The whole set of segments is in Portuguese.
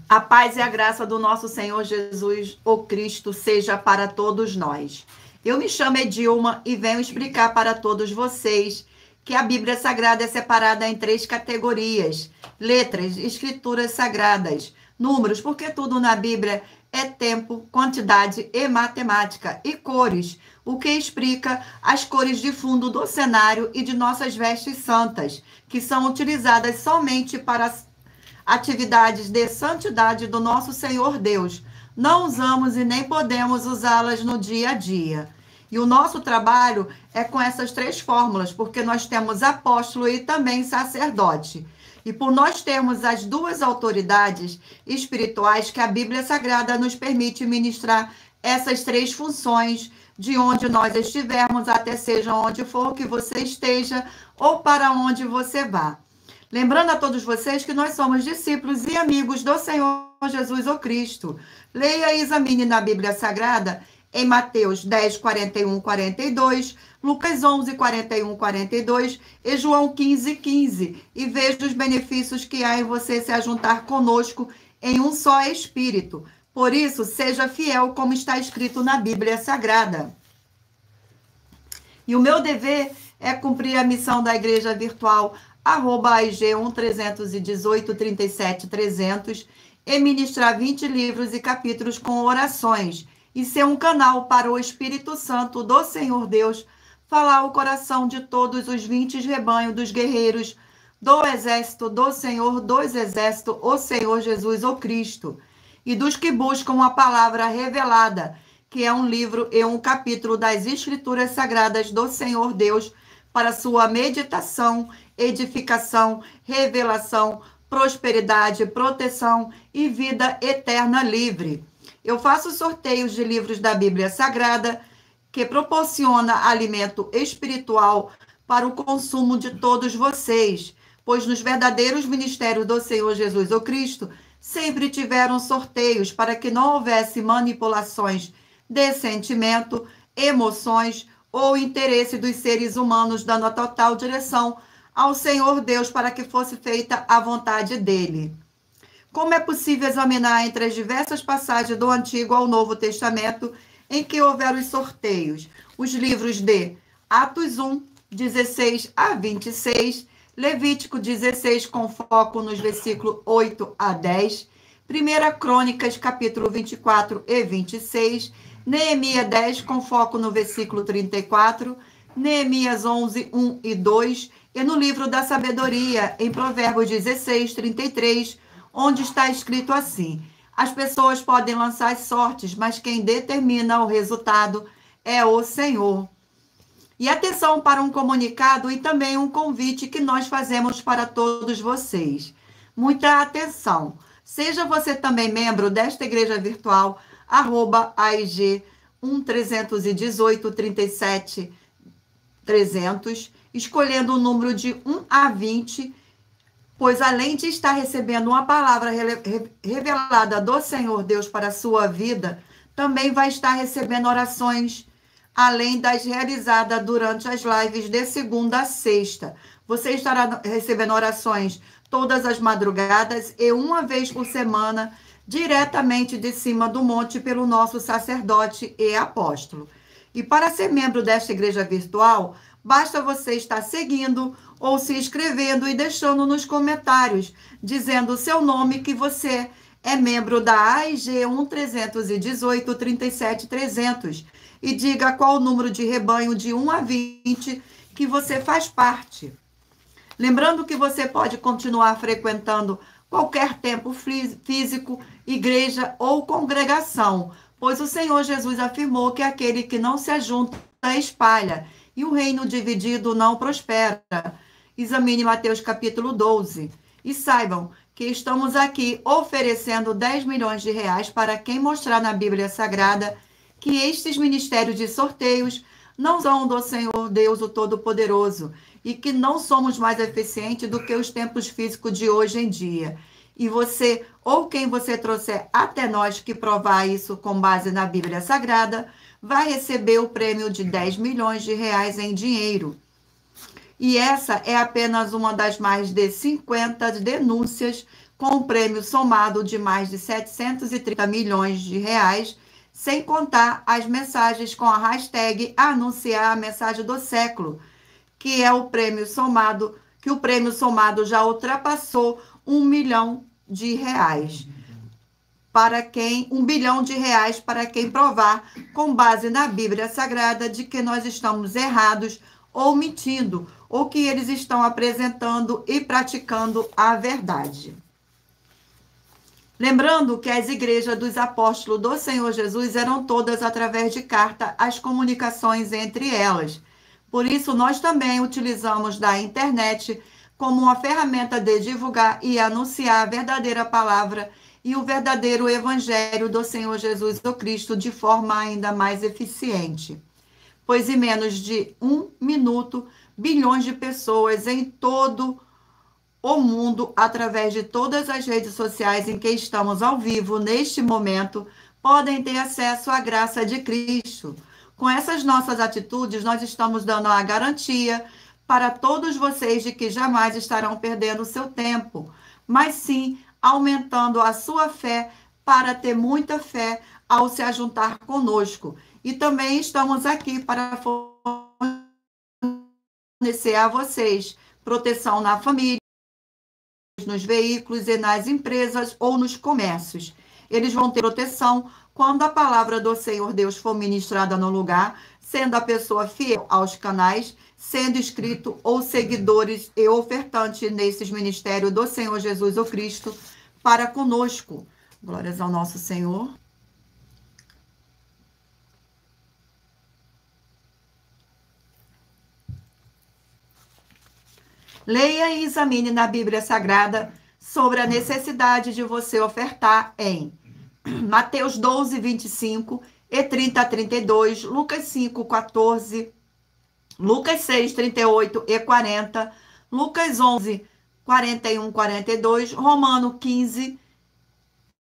A paz e a graça do nosso Senhor Jesus, o Cristo, seja para todos nós. Eu me chamo Edilma e venho explicar para todos vocês que a Bíblia Sagrada é separada em 3 categorias: letras, escrituras sagradas, números, porque tudo na Bíblia é tempo, quantidade e matemática, e cores, o que explica as cores de fundo do cenário e de nossas vestes santas, que são utilizadas somente para atividades de santidade do nosso Senhor Deus. Não usamos e nem podemos usá-las no dia a dia. E o nosso trabalho é com essas 3 fórmulas, porque nós temos apóstolo e também sacerdote. E por nós termos as 2 autoridades espirituais que a Bíblia Sagrada nos permite ministrar essas 3 funções, de onde nós estivermos, até seja onde for que você esteja ou para onde você vá. Lembrando a todos vocês que nós somos discípulos e amigos do Senhor Jesus o Cristo. Leia e examine na Bíblia Sagrada em Mateus 10, 41, 42, Lucas 11, 41, 42 e João 15, 15. E veja os benefícios que há em você se ajuntar conosco em um só Espírito. Por isso, seja fiel como está escrito na Bíblia Sagrada. E o meu dever é cumprir a missão da Igreja Virtual @AIG1-318-37-300 e ministrar 20 livros e capítulos com orações e ser um canal para o Espírito Santo do Senhor Deus falar ao coração de todos os 20 rebanhos dos guerreiros do exército do Senhor dos exércitos, o Senhor Jesus o Cristo, e dos que buscam a palavra revelada, que é um livro e um capítulo das Escrituras Sagradas do Senhor Deus, para sua meditação, edificação, revelação, prosperidade, proteção e vida eterna livre. Eu faço sorteios de livros da Bíblia Sagrada, que proporciona alimento espiritual para o consumo de todos vocês, pois nos verdadeiros ministérios do Senhor Jesus o Cristo, sempre tiveram sorteios para que não houvesse manipulações de sentimento, emoções ou interesse dos seres humanos, dando a total direção ao Senhor Deus para que fosse feita a vontade dele. Como é possível examinar entre as diversas passagens do Antigo ao Novo Testamento em que houveram os sorteios? Os livros de Atos 1, 16 a 26, Levítico 16, com foco nos versículos 8 a 10, 1 Crônicas, capítulo 24 e 26, Neemias 10, com foco no versículo 34, Neemias 11, 1 e 2, e no livro da sabedoria, em Provérbios 16, 33, onde está escrito assim: as pessoas podem lançar sortes, mas quem determina o resultado é o Senhor. E atenção para um comunicado e também um convite que nós fazemos para todos vocês. Muita atenção. Seja você também membro desta igreja virtual, @AIG 1-318-37-300, escolhendo o número de 1 a 20, pois além de estar recebendo uma palavra revelada do Senhor Deus para a sua vida, também vai estar recebendo orações, além das realizadas durante as lives de segunda a sexta. Você estará recebendo orações todas as madrugadas e uma vez por semana, diretamente de cima do monte pelo nosso sacerdote e apóstolo. E para ser membro desta igreja virtual, basta você estar seguindo ou se inscrevendo e deixando nos comentários, dizendo o seu nome, que você é membro da AIG 1-318-37-300, e diga qual o número de rebanho de 1 a 20 que você faz parte. Lembrando que você pode continuar frequentando qualquer templo físico, igreja ou congregação, pois o Senhor Jesus afirmou que aquele que não se ajunta espalha, e o reino dividido não prospera. Examine Mateus capítulo 12. E saibam que estamos aqui oferecendo 10 milhões de reais para quem mostrar na Bíblia Sagrada que estes ministérios de sorteios não são do Senhor Deus o Todo-Poderoso e que não somos mais eficientes do que os templos físicos de hoje em dia. E você, ou quem você trouxer até nós que provar isso com base na Bíblia Sagrada, vai receber o prêmio de 10 milhões de reais em dinheiro. E essa é apenas uma das mais de 50 denúncias com um prêmio somado de mais de 730 milhões de reais, sem contar as mensagens com a hashtag Anunciar a Mensagem do Século, que é o prêmio somado, que o prêmio somado já ultrapassou R$ 1 milhão para quem, R$ 1 bilhão para quem provar, com base na Bíblia Sagrada, de que nós estamos errados ou mentindo, ou que eles estão apresentando e praticando a verdade. Lembrando que as igrejas dos apóstolos do Senhor Jesus eram todas através de carta, as comunicações entre elas. Por isso, nós também utilizamos da internet como uma ferramenta de divulgar e anunciar a verdadeira palavra e o verdadeiro evangelho do Senhor Jesus do Cristo de forma ainda mais eficiente. Pois em menos de 1 minuto, bilhões de pessoas em todo o mundo, através de todas as redes sociais em que estamos ao vivo neste momento, podem ter acesso à graça de Cristo. Com essas nossas atitudes, nós estamos dando a garantia para todos vocês de que jamais estarão perdendo o seu tempo, mas sim aumentando a sua fé para ter muita fé ao se ajuntar conosco. E também estamos aqui para fornecer a vocês proteção na família, nos veículos e nas empresas ou nos comércios. Eles vão ter proteção quando a palavra do Senhor Deus for ministrada no lugar, sendo a pessoa fiel aos canais, sendo inscrito ou seguidores e ofertante nesses ministérios do Senhor Jesus o Cristo para conosco. Glórias ao nosso Senhor. Leia e examine na Bíblia Sagrada sobre a necessidade de você ofertar em Mateus 12, 25 e 30 a 32, Lucas 5, 14, Lucas 6, 38 e 40, Lucas 11, 41, 42, Romano 15,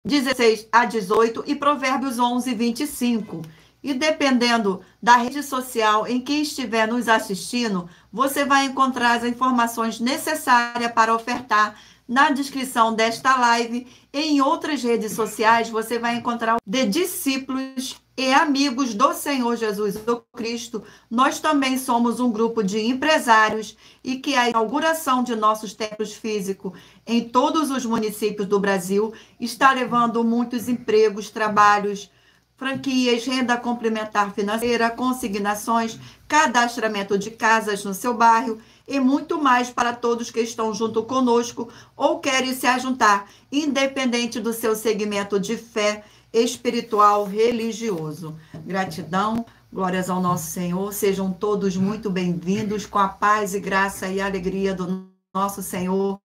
16 a 18 e Provérbios 11, 25. E dependendo da rede social em que estiver nos assistindo, você vai encontrar as informações necessárias para ofertar na descrição desta live. E em outras redes sociais, você vai encontrar de discípulos e amigos do Senhor Jesus do Cristo. Nós também somos um grupo de empresários e que a inauguração de nossos templos físicos em todos os municípios do Brasil está levando muitos empregos, trabalhos, franquias, renda complementar financeira, consignações, cadastramento de casas no seu bairro e muito mais para todos que estão junto conosco ou querem se ajuntar, independente do seu segmento de fé espiritual, religioso. Gratidão, glórias ao nosso Senhor, sejam todos muito bem-vindos com a paz e graça e alegria do nosso Senhor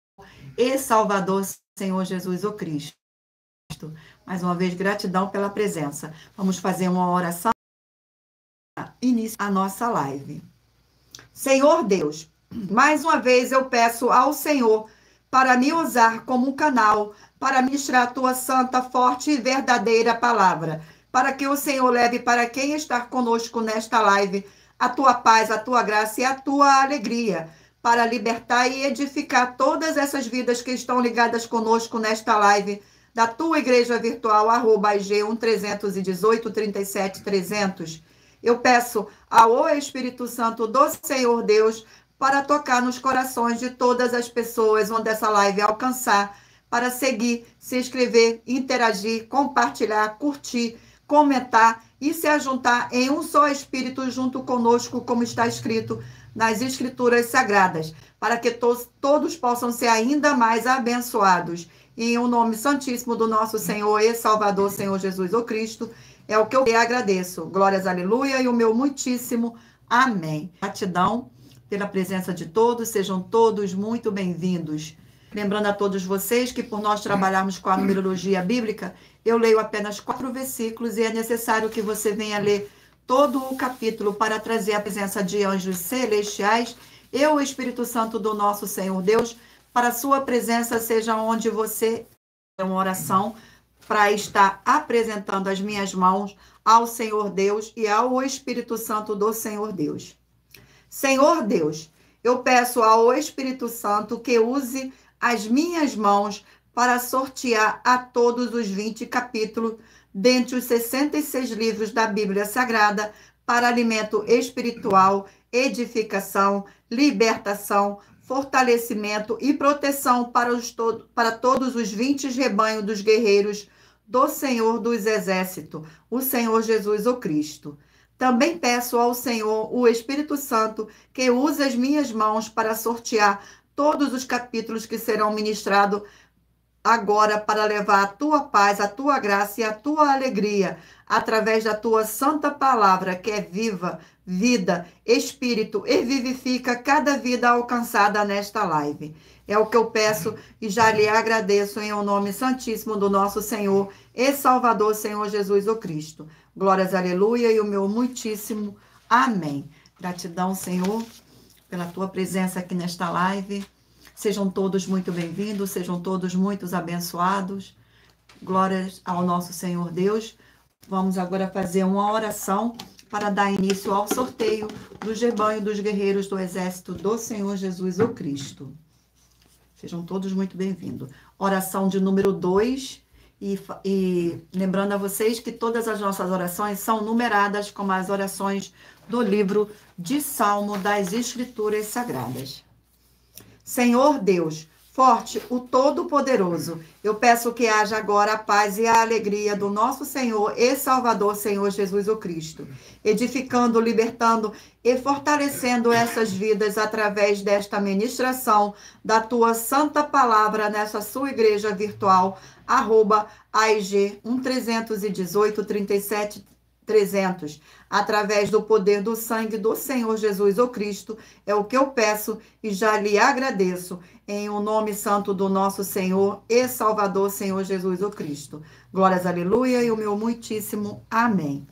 e Salvador, Senhor Jesus o Cristo. Mais uma vez, gratidão pela presença. Vamos fazer uma oração. Inicia a nossa live. Senhor Deus, mais uma vez eu peço ao Senhor para me usar como um canal para ministrar a tua santa, forte e verdadeira palavra, para que o Senhor leve para quem está conosco nesta live a tua paz, a tua graça e a tua alegria, para libertar e edificar todas essas vidas que estão ligadas conosco nesta live, da tua igreja virtual, @G1-318-37-300. Eu peço ao Espírito Santo do Senhor Deus para tocar nos corações de todas as pessoas onde essa live alcançar, para seguir, se inscrever, interagir, compartilhar, curtir, comentar e se ajuntar em um só Espírito junto conosco, como está escrito nas Escrituras Sagradas, para que todos possam ser ainda mais abençoados. E em o nome santíssimo do nosso Senhor e Salvador, Senhor Jesus o Cristo, é o que eu agradeço. Glórias, aleluia, e o meu muitíssimo amém. Gratidão pela presença de todos, sejam todos muito bem-vindos. Lembrando a todos vocês que por nós trabalharmos com a numerologia bíblica, eu leio apenas 4 versículos e é necessário que você venha ler todo o capítulo para trazer a presença de anjos celestiais e o Espírito Santo do nosso Senhor Deus, para a sua presença, seja onde você é uma oração para estar apresentando as minhas mãos ao Senhor Deus e ao Espírito Santo do Senhor Deus. Senhor Deus, eu peço ao Espírito Santo que use as minhas mãos para sortear a todos os 20 capítulos, dentre os 66 livros da Bíblia Sagrada, para alimento espiritual, edificação, libertação, fortalecimento e proteção para todos os 20 rebanhos dos guerreiros do Senhor dos Exércitos, o Senhor Jesus o Cristo. Também peço ao Senhor, o Espírito Santo, que use as minhas mãos para sortear todos os capítulos que serão ministrados agora, para levar a tua paz, a tua graça e a tua alegria, através da tua santa palavra, que é viva, vida, espírito, e vivifica cada vida alcançada nesta live. É o que eu peço e já lhe agradeço em o nome santíssimo do nosso Senhor e Salvador, Senhor Jesus o Cristo. Glórias, aleluia, e o meu muitíssimo amém. Gratidão, Senhor, pela tua presença aqui nesta live. Sejam todos muito bem-vindos, sejam todos muito abençoados. Glórias ao nosso Senhor Deus. Vamos agora fazer uma oração para dar início ao sorteio do rebanho dos guerreiros do Exército do Senhor Jesus o Cristo. Sejam todos muito bem-vindos. Oração de número 2. E lembrando a vocês que todas as nossas orações são numeradas como as orações do livro de Salmo das Escrituras Sagradas. Senhor Deus, forte, o Todo-Poderoso, eu peço que haja agora a paz e a alegria do nosso Senhor e Salvador, Senhor Jesus o Cristo, edificando, libertando e fortalecendo essas vidas através desta ministração da tua santa palavra nessa sua igreja virtual, @AIG 1318 37 300, através do poder do sangue do Senhor Jesus o Cristo, é o que eu peço e já lhe agradeço, em o nome santo do nosso Senhor e Salvador, Senhor Jesus o Cristo. Glórias, aleluia, e o meu muitíssimo amém.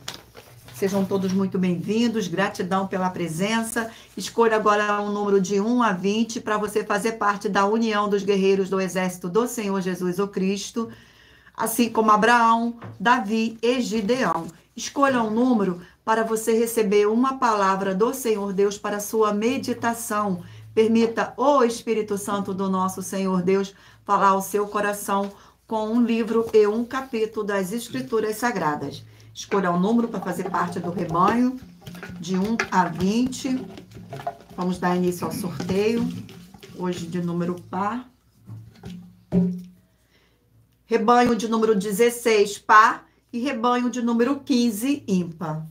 Sejam todos muito bem-vindos, gratidão pela presença. Escolha agora um número de 1 a 20 para você fazer parte da união dos guerreiros do Exército do Senhor Jesus o Cristo, assim como Abraão, Davi e Gideão. Escolha um número para você receber uma palavra do Senhor Deus para a sua meditação. Permita o Espírito Santo do nosso Senhor Deus falar ao seu coração com um livro e um capítulo das Escrituras Sagradas. Escolha um número para fazer parte do rebanho, de 1 a 20. Vamos dar início ao sorteio, hoje de número par. Rebanho de número 16, par. E rebanho de número 15, ímpar.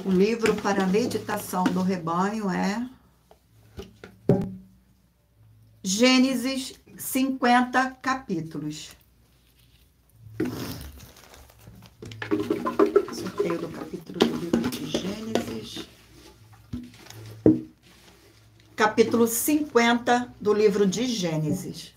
O livro para a meditação do rebanho é Gênesis, 50 capítulos. Sorteio do capítulo do livro de Gênesis. Capítulo 50 do livro de Gênesis.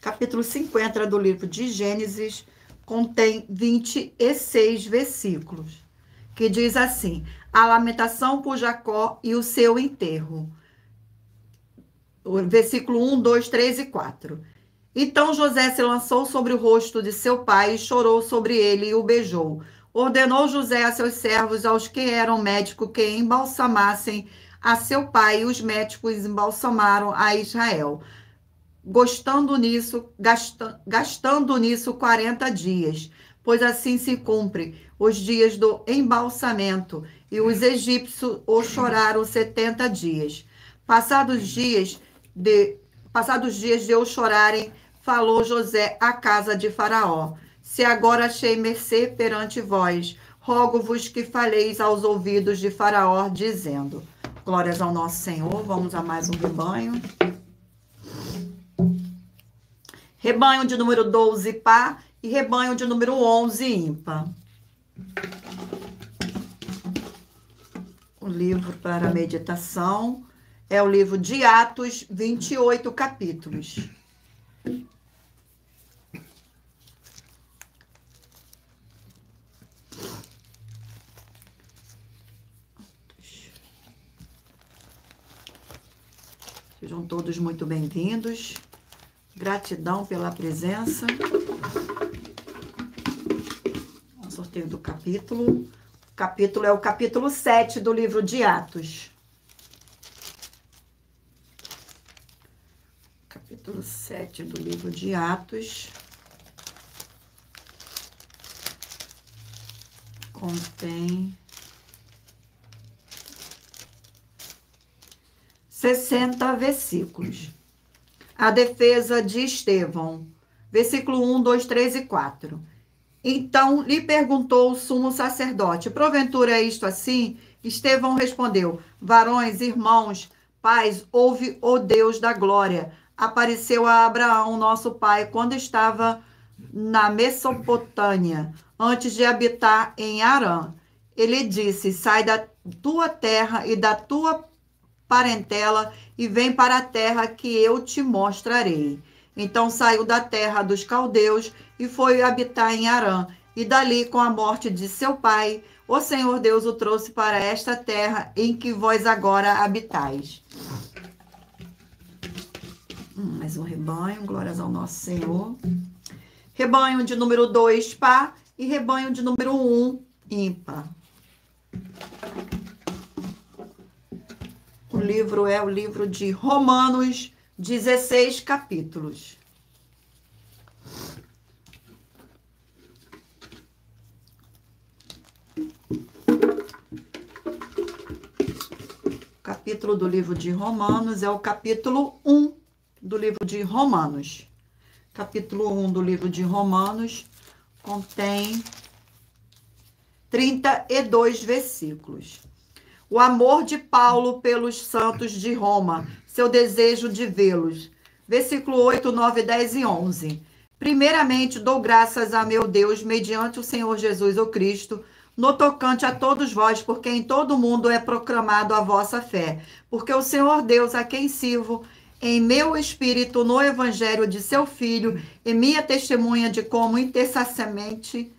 Capítulo 50 do livro de Gênesis contém 26 versículos, que diz assim: a lamentação por Jacó e o seu enterro. O versículo 1, 2, 3 e 4. Então José se lançou sobre o rosto de seu pai e chorou sobre ele e o beijou. Ordenou José a seus servos, aos que eram médicos, que embalsamassem a seu pai, e os médicos embalsamaram a Israel, gastando nisso 40 dias, pois assim se cumpre os dias do embalsamento, e os egípcios o choraram 70 dias. Passados dias de o chorarem, falou José à casa de Faraó: se agora achei mercê perante vós, rogo-vos que faleis aos ouvidos de Faraó, dizendo. Glórias ao nosso Senhor. Vamos a mais um rebanho. Rebanho de número 12, par, e rebanho de número 11, ímpar. O livro para meditação é o livro de Atos, 28 capítulos. Sejam todos muito bem-vindos. Gratidão pela presença. O sorteio do capítulo. capítulo é o capítulo 7 do livro de Atos. Capítulo 7 do livro de Atos. Contém 60 versículos. A defesa de Estevão. Versículo 1, 2, 3 e 4. Então lhe perguntou o sumo sacerdote: porventura é isto assim? Estevão respondeu: varões, irmãos, pais, ouve, ó Deus da glória. Apareceu a Abraão, nosso pai, quando estava na Mesopotâmia, antes de habitar em Harã. Ele disse: sai da tua terra e da tua parentela e vem para a terra que eu te mostrarei. Então saiu da terra dos caldeus e foi habitar em Harã. E dali, com a morte de seu pai, o Senhor Deus o trouxe para esta terra em que vós agora habitais. Mais um rebanho, glórias ao nosso Senhor. Rebanho de número 2, par, e rebanho de número 1, ímpar. O livro é o livro de Romanos, 16 capítulos. O capítulo do livro de Romanos é o capítulo 1 do livro de Romanos. Capítulo 1 do livro de Romanos contém 32 versículos. O amor de Paulo pelos santos de Roma, seu desejo de vê-los. Versículo 8, 9, 10 e 11. Primeiramente, dou graças a meu Deus, mediante o Senhor Jesus, o Cristo, no tocante a todos vós, porque em todo o mundo é proclamado a vossa fé. Porque o Senhor Deus, a quem sirvo, em meu espírito, no evangelho de seu Filho, e minha testemunha de como intercessormente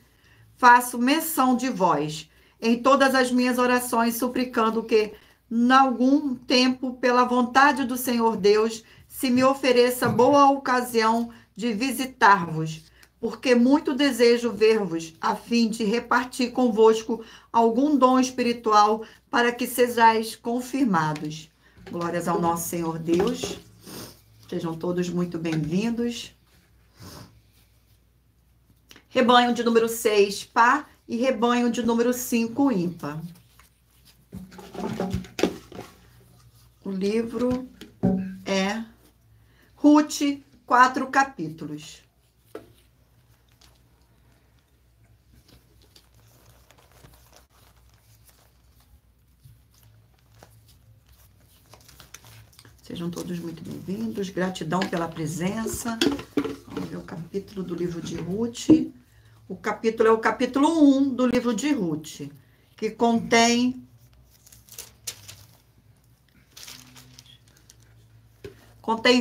faço menção de vós, em todas as minhas orações, suplicando que, em algum tempo, pela vontade do Senhor Deus, se me ofereça boa ocasião de visitar-vos, porque muito desejo ver-vos, a fim de repartir convosco algum dom espiritual, para que sejais confirmados. Glórias ao nosso Senhor Deus. Sejam todos muito bem-vindos. Rebanho de número 6, par, e rebanho de número 5, ímpar. O livro é Ruth, 4 capítulos. Sejam todos muito bem-vindos. Gratidão pela presença. Vamos ver o capítulo do livro de Ruth. O capítulo é o capítulo 1 do livro de Ruth, que contém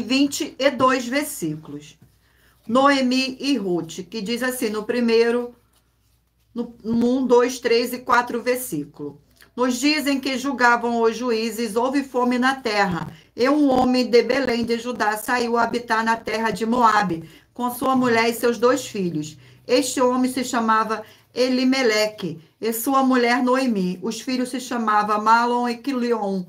22 versículos. Noemi e Ruth, que diz assim no primeiro, no 1, 2, 3 e 4 versículo. Nos dias em que julgavam os juízes, houve fome na terra, e um homem de Belém de Judá saiu a habitar na terra de Moabe, com sua mulher e seus 2 filhos. Este homem se chamava Elimeleque, e sua mulher Noemi. Os filhos se chamavam Malom e Quilion,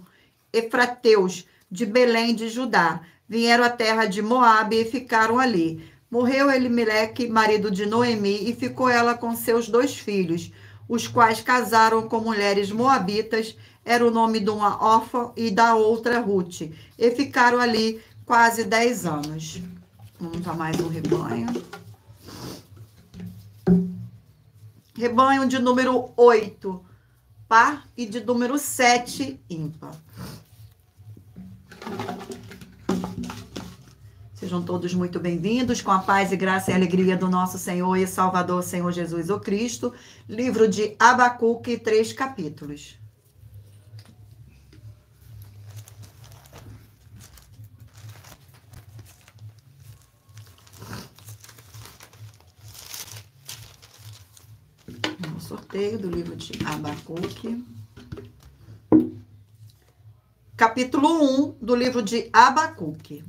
efrateus, de Belém de Judá. Vieram à terra de Moabe e ficaram ali. Morreu Elimeleque, marido de Noemi, e ficou ela com seus 2 filhos, os quais casaram com mulheres moabitas. Era o nome de uma órfã e da outra Ruth. E ficaram ali quase 10 anos. Vamos a mais um rebanho. Rebanho de número 8, par, e de número 7, ímpar. Sejam todos muito bem-vindos, com a paz e graça e alegria do nosso Senhor e Salvador, Senhor Jesus o Cristo. Livro de Abacuque, 3 capítulos. Sorteio do livro de Abacuque. Capítulo 1 do livro de Abacuque.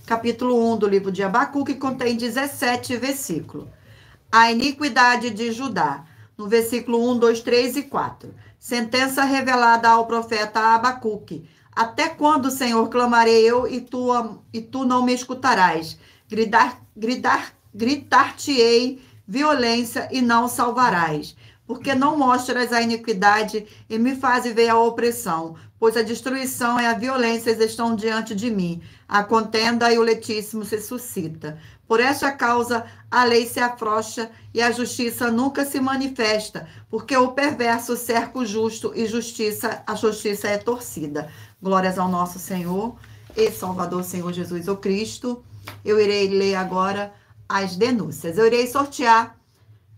Capítulo 1 do livro de Abacuque contém 17 versículos. A iniquidade de Judá. no versículo 1, 2, 3 e 4. Sentença revelada ao profeta Abacuque. Até quando, Senhor, clamarei eu e tu não me escutarás? Gritar-te-ei violência e não salvarás. Porque não mostras a iniquidade e me fazes ver a opressão, pois a destruição e a violência estão diante de mim. A contenda e o letíssimo se suscita. Por esta causa, a lei se afrouxa e a justiça nunca se manifesta, porque o perverso cerca o justo e a justiça é torcida. Glórias ao nosso Senhor e Salvador, Senhor Jesus o Cristo. Eu irei ler agora as denúncias. Eu irei sortear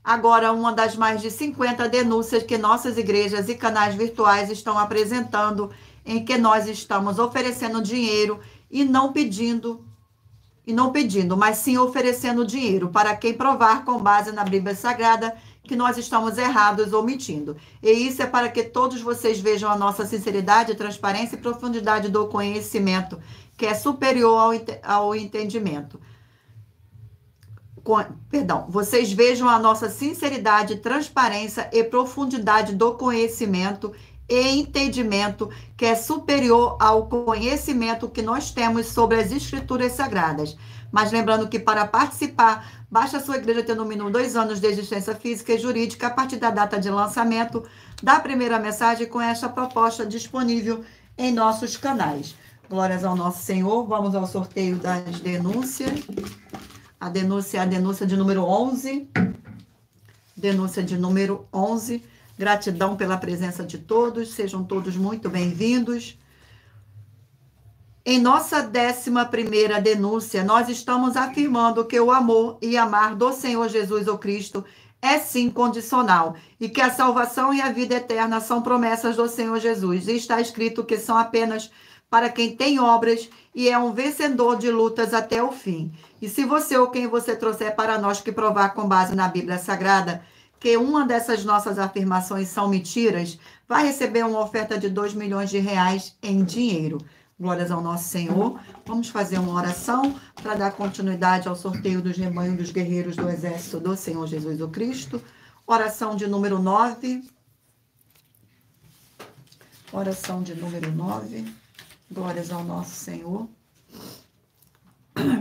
agora uma das mais de 50 denúncias que nossas igrejas e canais virtuais estão apresentando, em que nós estamos oferecendo dinheiro e não pedindo, mas sim oferecendo dinheiro para quem provar com base na Bíblia Sagrada que nós estamos errados ou mentindo. E isso é para que todos vocês vejam a nossa sinceridade, transparência e profundidade do conhecimento, que é superior ao entendimento. Vocês vejam a nossa sinceridade, transparência e profundidade do conhecimento e entendimento, que é superior ao conhecimento que nós temos sobre as Escrituras Sagradas. Mas lembrando que para participar, basta a sua igreja ter no mínimo 2 anos de existência física e jurídica a partir da data de lançamento da primeira mensagem com esta proposta disponível em nossos canais. Glórias ao nosso Senhor. Vamos ao sorteio das denúncias. A denúncia é a denúncia de número 11. Denúncia de número 11. Gratidão pela presença de todos. Sejam todos muito bem-vindos. Em nossa 11ª denúncia, nós estamos afirmando que o amor e amar do Senhor Jesus o Cristo é sim condicional e que a salvação e a vida eterna são promessas do Senhor Jesus. E está escrito que são apenas para quem tem obras e é um vencedor de lutas até o fim. E se você ou quem você trouxer para nós que provar com base na Bíblia Sagrada que uma dessas nossas afirmações são mentiras, vai receber uma oferta de 2 milhões de reais em dinheiro. Glórias ao nosso Senhor. Vamos fazer uma oração para dar continuidade ao sorteio dos rebanhos dos guerreiros do exército do Senhor Jesus o Cristo. Oração de número 9. Oração de número 9. Glórias ao nosso Senhor.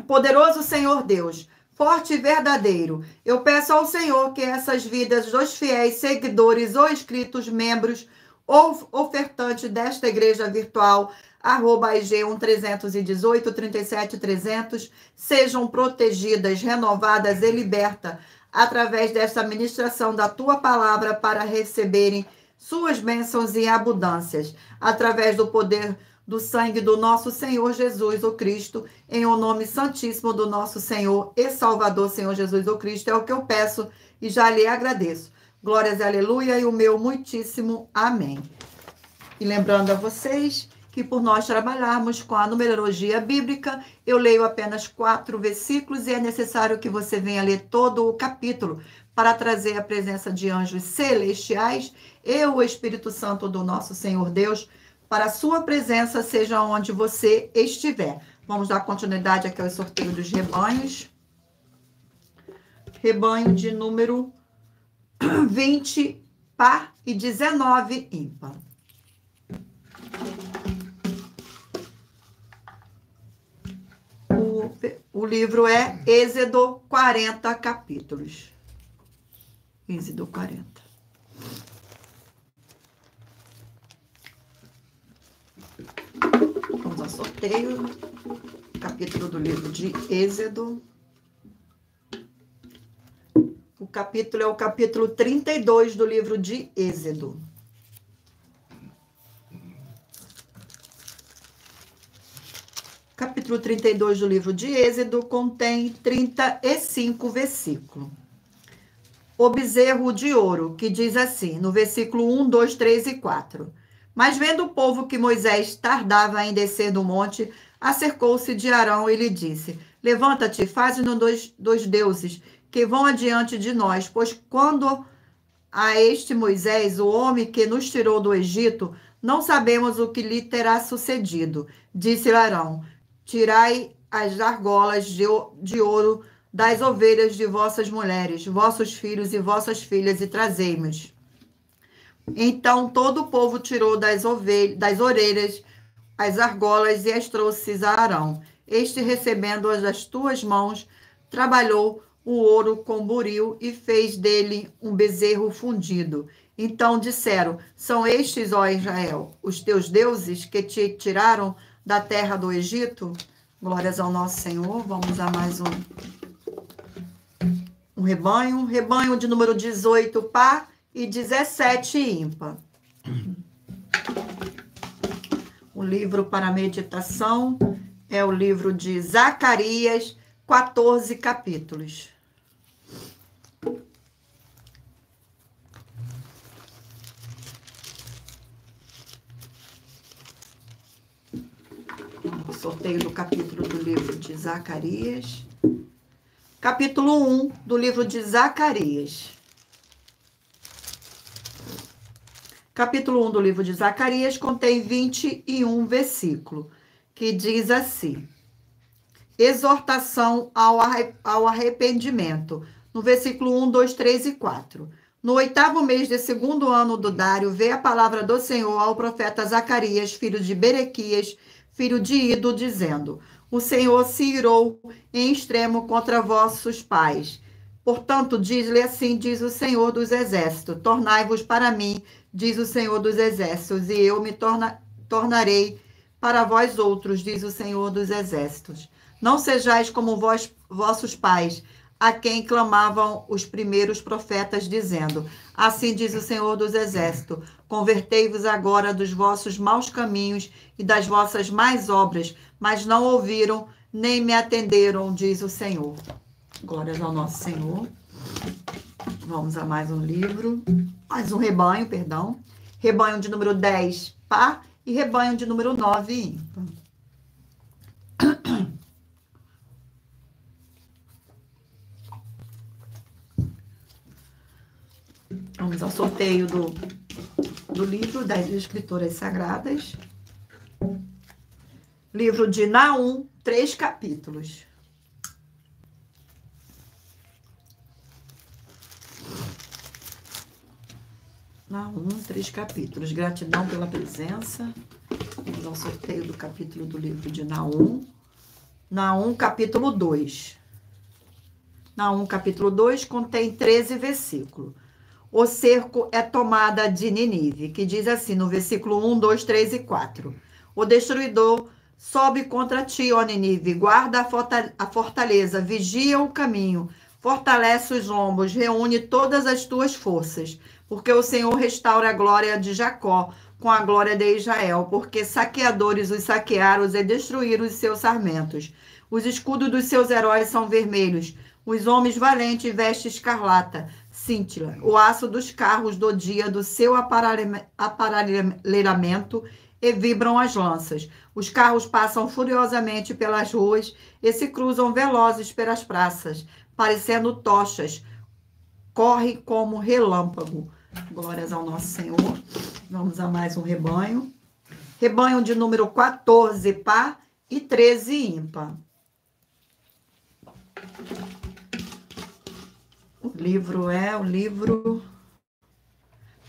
Poderoso Senhor Deus, forte e verdadeiro, eu peço ao Senhor que essas vidas dos fiéis seguidores ou inscritos, membros ou ofertantes desta igreja virtual, @IG1318-37300, sejam protegidas, renovadas e libertas através desta ministração da Tua palavra para receberem suas bênçãos e abundâncias, através do poder do sangue do nosso Senhor Jesus o Cristo, em o nome santíssimo do nosso Senhor e Salvador, Senhor Jesus o Cristo, é o que eu peço e já lhe agradeço. Glórias e aleluia, e o meu muitíssimo amém. E lembrando a vocês que por nós trabalharmos com a numerologia bíblica, eu leio apenas 4 versículos e é necessário que você venha ler todo o capítulo para trazer a presença de anjos celestiais e o Espírito Santo do nosso Senhor Deus, para a sua presença, seja onde você estiver. Vamos dar continuidade aqui ao sorteio dos rebanhos. Rebanho de número 20, par, e 19, ímpar. O livro é Êxodo 40 capítulos. Êxodo 40. Vamos ao sorteio. Capítulo do livro de Êxodo. O capítulo é o capítulo 32 do livro de Êxodo. Capítulo 32 do livro de Êxodo contém 35 versículos. O bezerro de ouro, que diz assim, no versículo 1, 2, 3 e 4. Mas vendo o povo que Moisés tardava em descer do monte, acercou-se de Arão e lhe disse, levanta-te, faze-nos dois deuses, que vão adiante de nós, pois quando a este Moisés, o homem que nos tirou do Egito, não sabemos o que lhe terá sucedido. Disse Arão, tirai as argolas de ouro das ovelhas de vossas mulheres, vossos filhos e vossas filhas, e trazei-mos. Então todo o povo tirou das orelhas as argolas e as trouxe a Arão. Este, recebendo-as das tuas mãos, trabalhou o ouro com buril e fez dele um bezerro fundido. Então disseram: são estes, ó Israel, os teus deuses que te tiraram da terra do Egito? Glórias ao nosso Senhor. Vamos a mais um rebanho. Rebanho de número 18, par, e 17, ímpar. O livro para meditação é o livro de Zacarias, 14 capítulos. O sorteio do capítulo do livro de Zacarias. Capítulo 1 do livro de Zacarias. Capítulo 1 do livro de Zacarias contém 21 versículos, que diz assim: exortação ao arrependimento. No versículo 1, 2, 3 e 4. No 8º mês do 2º ano do Dário, veio a palavra do Senhor ao profeta Zacarias, filho de Berequias, filho de Ido, dizendo: o Senhor se irou em extremo contra vossos pais. Portanto, diz-lhe assim, diz o Senhor dos Exércitos: tornai-vos para mim, diz o Senhor dos Exércitos, e eu me tornarei para vós outros, diz o Senhor dos Exércitos. Não sejais como vossos pais, a quem clamavam os primeiros profetas, dizendo: assim diz o Senhor dos Exércitos: convertei-vos agora dos vossos maus caminhos e das vossas más obras, mas não ouviram, nem me atenderam, diz o Senhor. Glórias ao nosso Senhor. Vamos a mais um livro, mais um rebanho, perdão. Rebanho de número 10, par, e rebanho de número 9, ímpar. Vamos ao sorteio do livro das Escrituras Sagradas. Livro de Naum, 3 capítulos. Naum, 3 capítulos. Gratidão pela presença. Vamos ao sorteio do capítulo do livro de Naum. Naum, capítulo 2. Naum, capítulo 2, contém 13 versículos. O cerco é tomada de Nínive, que diz assim no versículo 1, 2, 3 e 4. O destruidor sobe contra ti, ó Nínive, guarda a fortaleza, vigia o caminho, fortalece os lombos, reúne todas as tuas forças, porque o Senhor restaura a glória de Jacó com a glória de Israel, porque saqueadores os saquearam e destruíram os seus sarmentos. Os escudos dos seus heróis são vermelhos, os homens valentes vestem escarlata, cintila, o aço dos carros do dia do seu aparelhamento e vibram as lanças. Os carros passam furiosamente pelas ruas e se cruzam velozes pelas praças, parecendo tochas, corre como relâmpago. Glórias ao nosso Senhor. Vamos a mais um rebanho. Rebanho de número 14, par, e 13, ímpar. O livro é o livro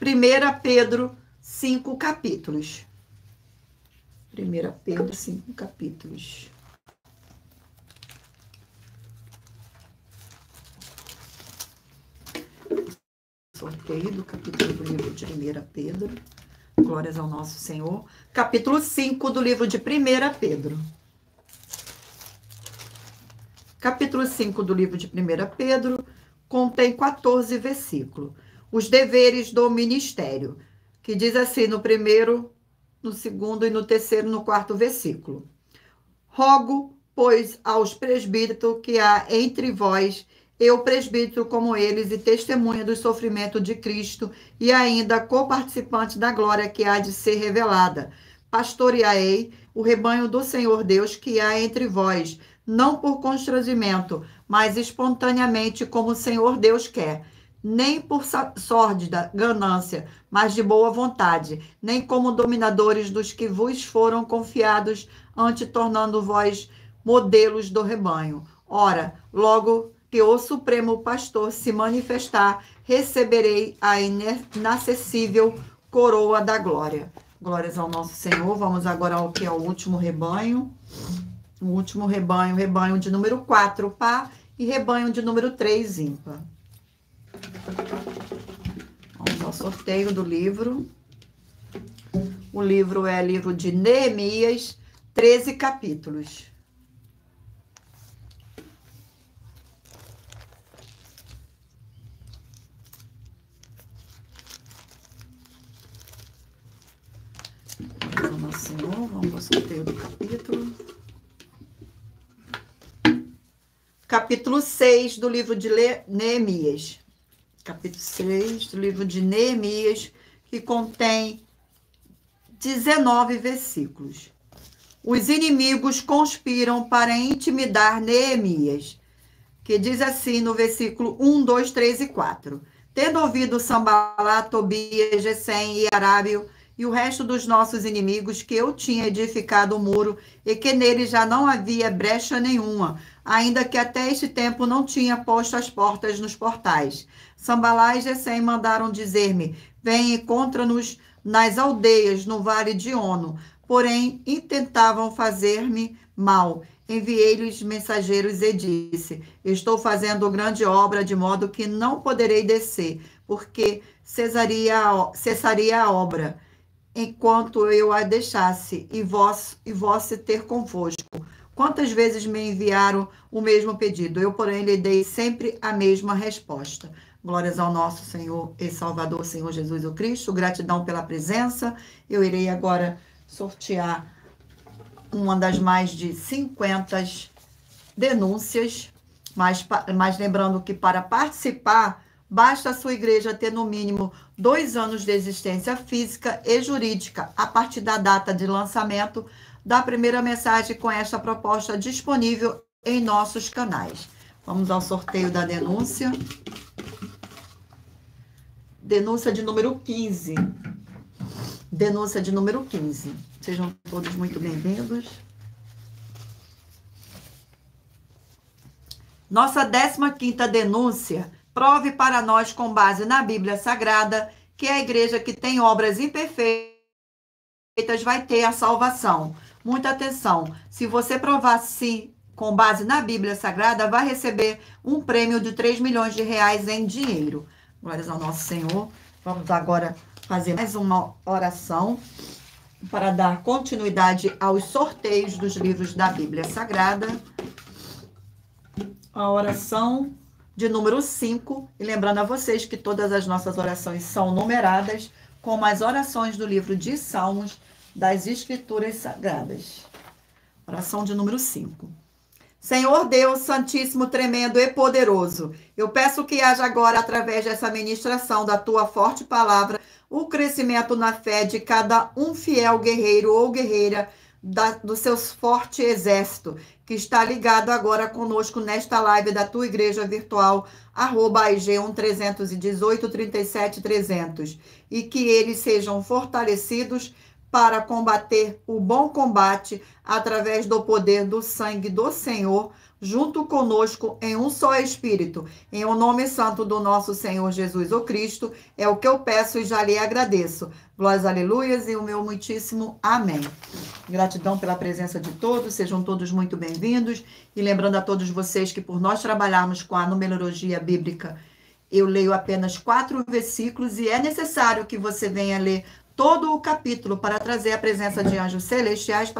1 Pedro, 5 capítulos. 1 Pedro, 5 capítulos. Sorteio do capítulo do livro de 1 Pedro. Glórias ao nosso Senhor. Capítulo 5 do livro de 1 Pedro. Capítulo 5 do livro de 1 Pedro contém 14 versículos. Os deveres do ministério, que diz assim no primeiro, no segundo e no terceiro e no quarto versículo. Rogo, pois, aos presbíteros que há entre vós, eu presbítero como eles, e testemunha do sofrimento de Cristo, e ainda coparticipante da glória que há de ser revelada. Pastoreai o rebanho do Senhor Deus que há entre vós, não por constrangimento, mas espontaneamente, como o Senhor Deus quer, nem por sórdida ganância, mas de boa vontade, nem como dominadores dos que vos foram confiados, antes tornando vós modelos do rebanho. Ora, logo que o Supremo Pastor se manifestar, receberei a inacessível coroa da glória. Glórias ao nosso Senhor. Vamos agora ao que é o último rebanho. O último rebanho, rebanho de número 4, par, e rebanho de número 3, ímpar. Vamos ao sorteio do livro. O livro é livro de Neemias, 13 capítulos. Vamos, Senhor, vamos ao sorteio do capítulo. Capítulo 6 do livro de Neemias. Capítulo 6 do livro de Neemias, que contém 19 versículos. Os inimigos conspiram para intimidar Neemias, que diz assim no versículo 1, 2, 3 e 4. Tendo ouvido Sambalat, Tobias, Gesem e Arábio e o resto dos nossos inimigos, que eu tinha edificado o muro e que nele já não havia brecha nenhuma, ainda que até este tempo não tinha posto as portas nos portais. Sambalá e Gesem mandaram dizer-me: vem e contra-nos nas aldeias, no vale de Ono. Porém, intentavam fazer-me mal. Enviei-lhes mensageiros e disse: estou fazendo grande obra, de modo que não poderei descer, porque cessaria a obra, enquanto eu a deixasse, e vós ter convosco. Quantas vezes me enviaram o mesmo pedido? Eu, porém, lhe dei sempre a mesma resposta. Glórias ao nosso Senhor e Salvador, Senhor Jesus o Cristo. Gratidão pela presença. Eu irei agora sortear uma das mais de 50 denúncias, mas lembrando que para participar, basta a sua igreja ter no mínimo 2 anos de existência física e jurídica a partir da data de lançamento da primeira mensagem com esta proposta disponível em nossos canais. Vamos ao sorteio da denúncia. Denúncia de número 15. Denúncia de número 15. Sejam todos muito bem-vindos. Nossa 15ª denúncia: prove para nós, com base na Bíblia Sagrada, que a igreja que tem obras imperfeitas vai ter a salvação. Muita atenção. Se você provar sim, com base na Bíblia Sagrada, vai receber um prêmio de 3 milhões de reais em dinheiro. Glórias ao nosso Senhor. Vamos agora fazer mais uma oração para dar continuidade aos sorteios dos livros da Bíblia Sagrada. A oração de número 5. E lembrando a vocês que todas as nossas orações são numeradas, como as orações do livro de Salmos das Escrituras Sagradas. Oração de número 5. Senhor Deus Santíssimo, tremendo e poderoso, eu peço que haja agora, através dessa ministração da tua forte palavra, o crescimento na fé de cada um fiel guerreiro ou guerreira do seu forte exército, que está ligado agora conosco nesta live da tua igreja virtual, @IG 1318 37 300, e que eles sejam fortalecidos para combater o bom combate através do poder do sangue do Senhor, junto conosco em um só Espírito. Em o nome santo do nosso Senhor Jesus o Cristo, é o que eu peço e já lhe agradeço. Glórias, aleluias e o meu muitíssimo amém. Gratidão pela presença de todos, sejam todos muito bem-vindos. E lembrando a todos vocês que por nós trabalharmos com a numerologia bíblica, eu leio apenas 4 versículos e é necessário que você venha ler todo o capítulo para trazer a presença de anjos celestiais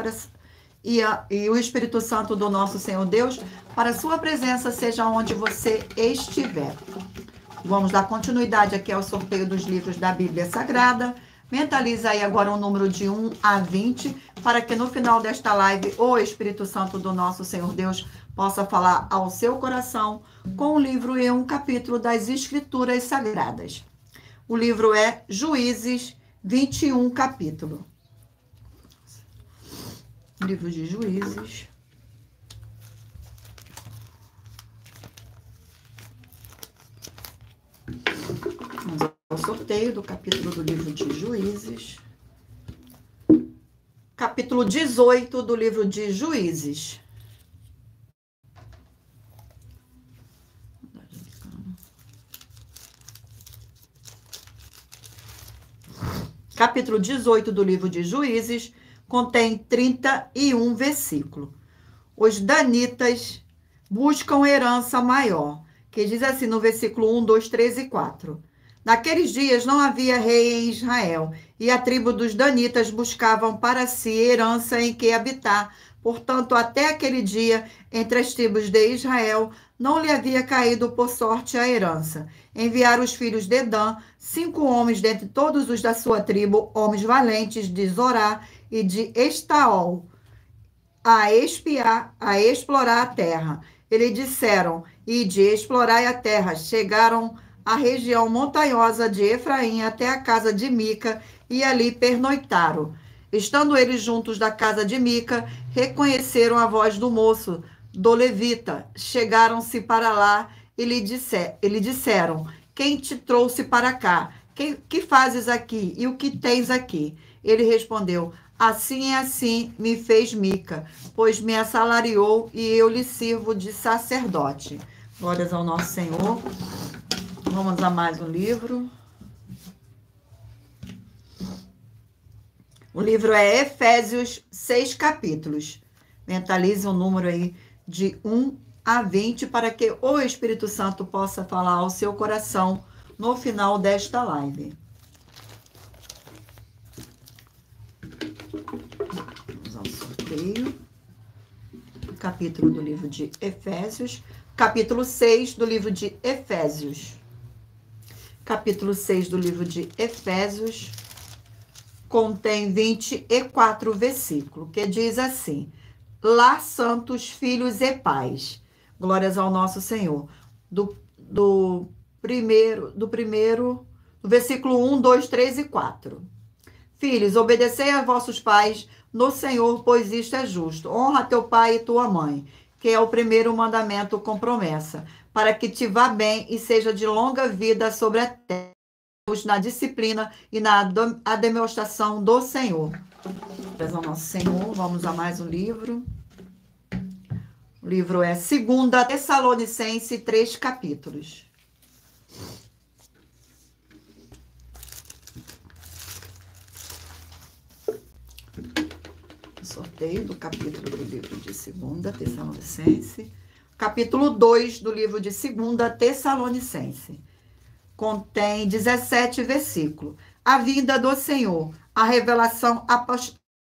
e o Espírito Santo do nosso Senhor Deus para a sua presença, seja onde você estiver. Vamos dar continuidade aqui ao sorteio dos livros da Bíblia Sagrada. Mentaliza aí agora um número de 1 a 20, para que no final desta live o Espírito Santo do nosso Senhor Deus possa falar ao seu coração com um livro e um capítulo das Escrituras Sagradas. O livro é Juízes, 21 capítulo. Livro de Juízes. Vamos ao sorteio do capítulo do livro de Juízes. Capítulo 18 do livro de Juízes. capítulo 18 do livro de Juízes, contém 31 versículos. Os danitas buscam herança maior, que diz assim no versículo 1, 2, 3 e 4. Naqueles dias não havia rei em Israel, e a tribo dos danitas buscavam para si herança em que habitar. Portanto, até aquele dia, entre as tribos de Israel, não lhe havia caído por sorte a herança. Enviaram os filhos de Dan, 5 homens dentre todos os da sua tribo, homens valentes de Zorá e de Estaol, a espiar, a explorar a terra. Eles disseram: ide, explorai a terra. Chegaram à região montanhosa de Efraim até a casa de Mica e ali pernoitaram. Estando eles juntos da casa de Mica, reconheceram a voz do moço, do levita. Chegaram-se para lá e lhe disseram: quem te trouxe para cá? Que fazes aqui? E o que tens aqui? Ele respondeu: assim e assim me fez Mica, pois me assalariou e eu lhe sirvo de sacerdote. Glórias ao nosso Senhor. Vamos a mais um livro. O livro é Efésios, 6 capítulos. Mentalize um número aí de 1 a 20 para que o Espírito Santo possa falar ao seu coração no final desta live. Vamos ao sorteio. Capítulo do livro de Efésios. Capítulo 6 do livro de Efésios. Capítulo 6 do livro de Efésios contém 24 versículos, que diz assim: lá, santos, filhos e pais. Glórias ao nosso Senhor. Do versículo 1, 2, 3 e 4. Filhos, obedecei a vossos pais no Senhor, pois isto é justo. Honra teu pai e tua mãe, que é o primeiro mandamento com promessa, para que te vá bem e seja de longa vida sobre a terra, na disciplina e na demonstração do Senhor. Glórias ao nosso Senhor. Vamos a mais um livro. O livro é 2 Tessalonicenses, 3 capítulos. Sorteio do capítulo do livro de 2 Tessalonicenses. Capítulo 2 do livro de 2 Tessalonicenses. Contém 17 versículos. A vinda do Senhor, a revelação,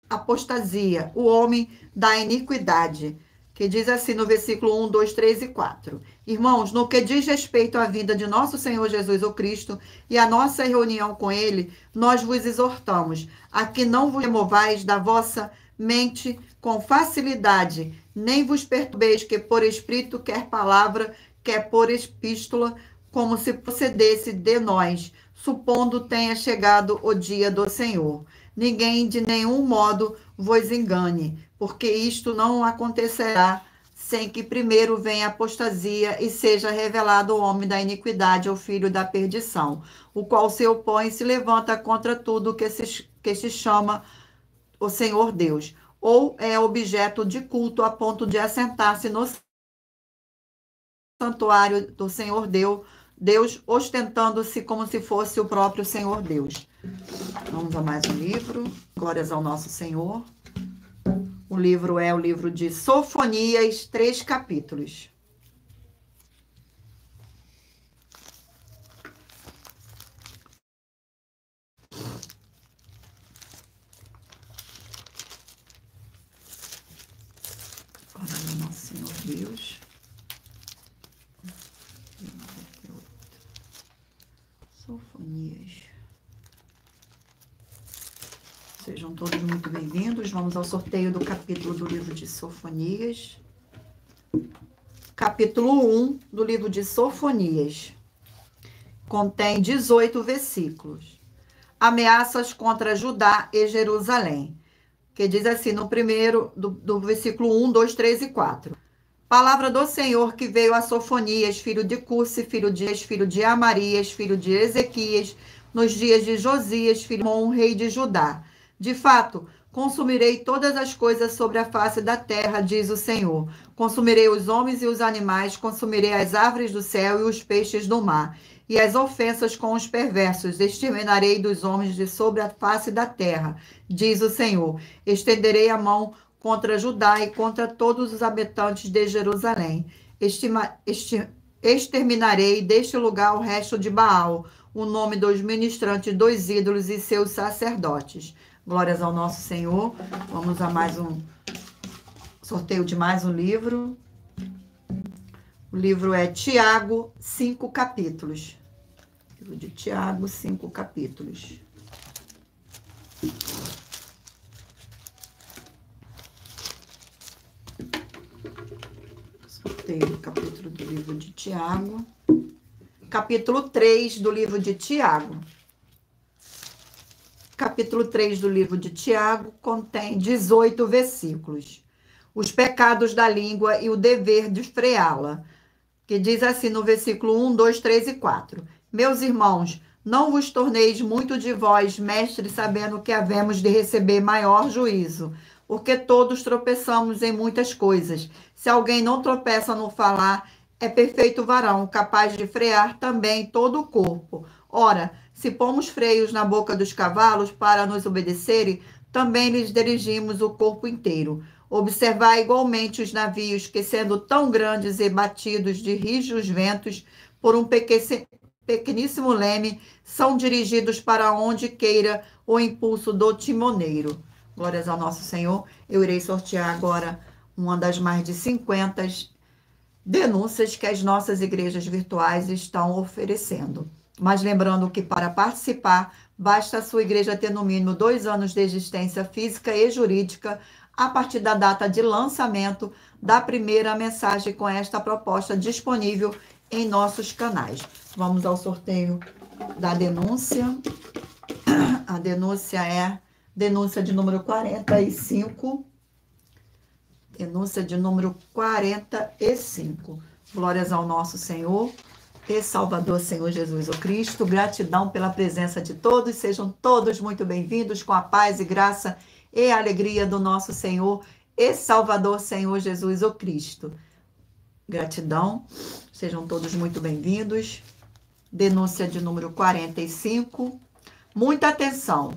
apostasia, o homem da iniquidade, que diz assim no versículo 1, 2, 3 e 4. Irmãos, no que diz respeito à vinda de nosso Senhor Jesus o Cristo e à nossa reunião com ele, nós vos exortamos a que não vos removais da vossa mente com facilidade, nem vos perturbeis que por espírito, quer palavra, quer por epístola, como se procedesse de nós, supondo tenha chegado o dia do Senhor. Ninguém de nenhum modo vos engane, porque isto não acontecerá sem que primeiro venha a apostasia e seja revelado o homem da iniquidade, o filho da perdição, o qual se opõe e se levanta contra tudo que se chama o Senhor Deus, ou é objeto de culto a ponto de assentar-se no santuário do Senhor Deus, ostentando-se como se fosse o próprio Senhor Deus. Vamos a mais um livro. Glórias ao nosso Senhor. O livro é o livro de Sofonias, 3 capítulos. Glórias ao nosso Senhor Deus. Sofonias. Sejam todos muito bem-vindos. Vamos ao sorteio do capítulo do livro de Sofonias. Capítulo 1 do livro de Sofonias. Contém 18 versículos. Ameaças contra Judá e Jerusalém. Que diz assim no primeiro, do versículo 1, 2, 3 e 4. Palavra do Senhor que veio a Sofonias, filho de Curse, filho de Amarias, filho de Ezequias, nos dias de Josias, filho de Amon, rei de Judá. De fato, consumirei todas as coisas sobre a face da terra, diz o Senhor. Consumirei os homens e os animais, consumirei as árvores do céu e os peixes do mar. e as ofensas com os perversos exterminarei dos homens de sobre a face da terra, diz o Senhor. Estenderei a mão contra Judá e contra todos os habitantes de Jerusalém. Exterminarei deste lugar o resto de Baal, o nome dos ministrantes dos ídolos e seus sacerdotes. Glórias ao nosso Senhor. Vamos a mais um sorteio de mais um livro. O livro é Tiago, 5 capítulos. Livro de Tiago, 5 capítulos. Sorteio do capítulo do livro de Tiago. Capítulo 3 do livro de Tiago. Capítulo 3 do livro de Tiago contém 18 versículos. Os pecados da língua e o dever de freá-la. Que diz assim no versículo 1, 2, 3 e 4. Meus irmãos, não vos torneis muito de vós, mestres, sabendo que havemos de receber maior juízo, porque todos tropeçamos em muitas coisas. Se alguém não tropeça no falar, é perfeito varão, capaz de frear também todo o corpo. Ora, se pomos freios na boca dos cavalos para nos obedecerem, também lhes dirigimos o corpo inteiro. Observai igualmente os navios que, sendo tão grandes e batidos de rijos ventos por um pequeníssimo leme, são dirigidos para onde queira o impulso do timoneiro. Glórias ao nosso Senhor. Eu irei sortear agora uma das mais de 50 denúncias que as nossas igrejas virtuais estão oferecendo. Mas lembrando que para participar, basta a sua igreja ter no mínimo 2 anos de existência física e jurídica a partir da data de lançamento da primeira mensagem com esta proposta disponível em nossos canais. Vamos ao sorteio da denúncia. A denúncia é denúncia de número 45. Denúncia de número 45. Glórias ao nosso Senhor e Salvador, Senhor Jesus o Cristo. Gratidão pela presença de todos. Sejam todos muito bem-vindos com a paz e graça e alegria do nosso Senhor e Salvador, Senhor Jesus o Cristo. Gratidão. Sejam todos muito bem-vindos. Denúncia de número 45. Muita atenção.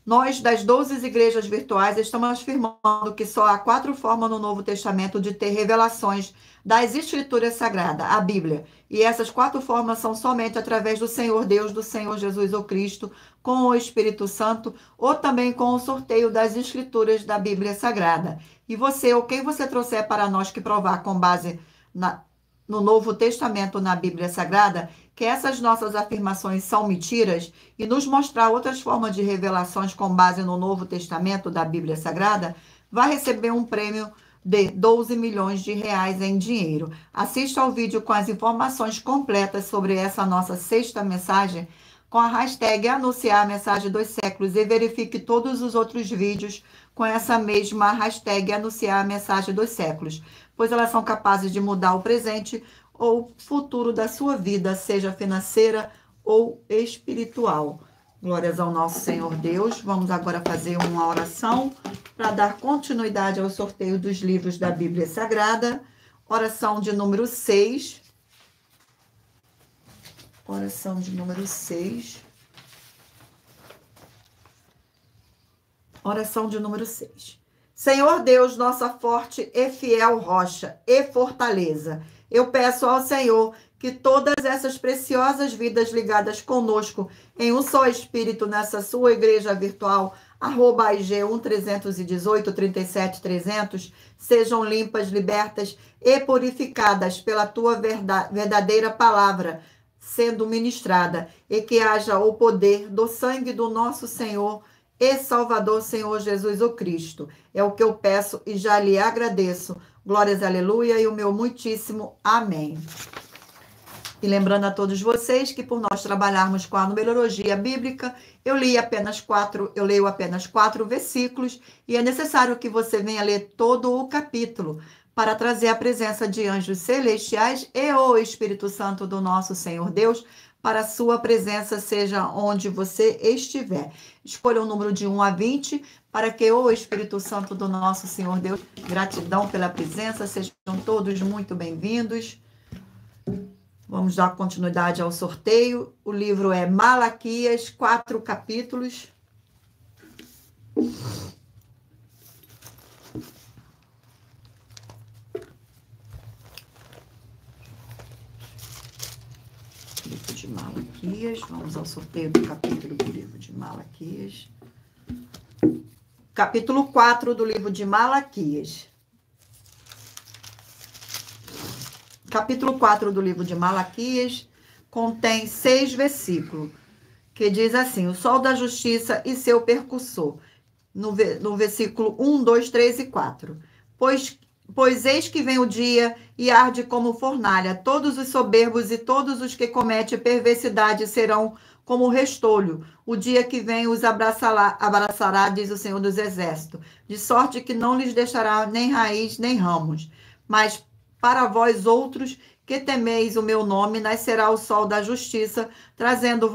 Nós, das 12 igrejas virtuais, estamos afirmando que só há 4 formas no Novo Testamento de ter revelações das Escrituras Sagradas, a Bíblia. E essas 4 formas são somente através do Senhor Deus, do Senhor Jesus ou Cristo, com o Espírito Santo, ou também com o sorteio das Escrituras da Bíblia Sagrada. E você, ou quem você trouxer para nós que provar com base no Novo Testamento, na Bíblia Sagrada, que essas nossas afirmações são mentiras e nos mostrar outras formas de revelações com base no Novo Testamento da Bíblia Sagrada, vai receber um prêmio de 12 milhões de reais em dinheiro. Assista ao vídeo com as informações completas sobre essa nossa 6ª mensagem com a hashtag anunciar a mensagem dos séculos e verifique todos os outros vídeos com essa mesma hashtag anunciar a mensagem dos séculos, pois elas são capazes de mudar o presente ou futuro da sua vida, seja financeira ou espiritual. Glórias ao nosso Senhor Deus. Vamos agora fazer uma oração para dar continuidade ao sorteio dos livros da Bíblia Sagrada. Oração de número 6. Oração de número 6. Oração de número 6. Senhor Deus, nossa forte e fiel rocha e fortaleza, eu peço ao Senhor que todas essas preciosas vidas ligadas conosco em um só espírito nessa sua igreja virtual, @IG1-318-37-300, sejam limpas, libertas e purificadas pela tua verdadeira palavra sendo ministrada, e que haja o poder do sangue do nosso Senhor e Salvador, Senhor Jesus o Cristo. É o que eu peço e já lhe agradeço. Glórias, aleluia, e o meu muitíssimo amém. E lembrando a todos vocês que por nós trabalharmos com a numerologia bíblica, eu leio apenas 4 versículos, e é necessário que você venha ler todo o capítulo para trazer a presença de anjos celestiais e o Espírito Santo do nosso Senhor Deus, para a sua presença, seja onde você estiver. Escolha o número de 1 a 20, para que o Espírito Santo do nosso Senhor Deus, gratidão pela presença, sejam todos muito bem-vindos. Vamos dar continuidade ao sorteio. O livro é Malaquias, 4 capítulos. Livro de Malaquias. Vamos ao sorteio do capítulo do livro de Malaquias. Capítulo 4 do livro de Malaquias. Capítulo 4 do livro de Malaquias contém 6 versículos, que diz assim: o sol da justiça e seu percussor. No versículo 1, 2, 3 e 4. Pois eis que vem o dia e arde como fornalha. Todos os soberbos e todos os que cometem perversidade serão como restolho. O dia que vem os abraçará, diz o Senhor dos Exércitos, de sorte que não lhes deixará nem raiz nem ramos. Mas para vós outros que temeis o meu nome, nascerá o sol da justiça, trazendo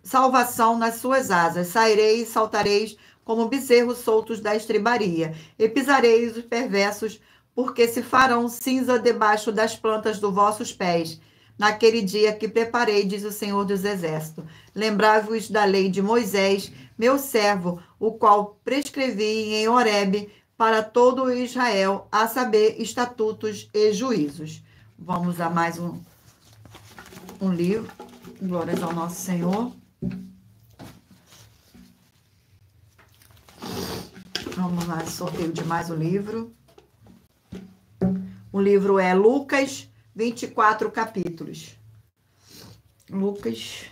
salvação nas suas asas. Saireis e saltareis como bezerros soltos da estribaria, e pisareis os perversos, porque se farão cinza debaixo das plantas dos vossos pés, naquele dia que preparei, diz o Senhor dos Exércitos. Lembrai-vos da lei de Moisés, meu servo, o qual prescrevi em Horebe para todo Israel, a saber, estatutos e juízos. Vamos a mais um livro. Glórias ao nosso Senhor. Vamos lá, sorteio de mais um livro. O livro é Lucas, 24 capítulos. Lucas.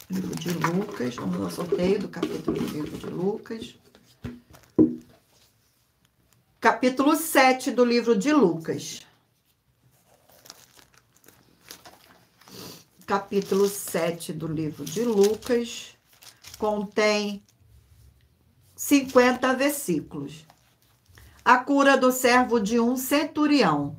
Livro de Lucas. Vamos ao sorteio do capítulo do livro de Lucas. Capítulo 7 do livro de Lucas. Capítulo 7 do livro de Lucas contém 50 versículos. A cura do servo de um centurião,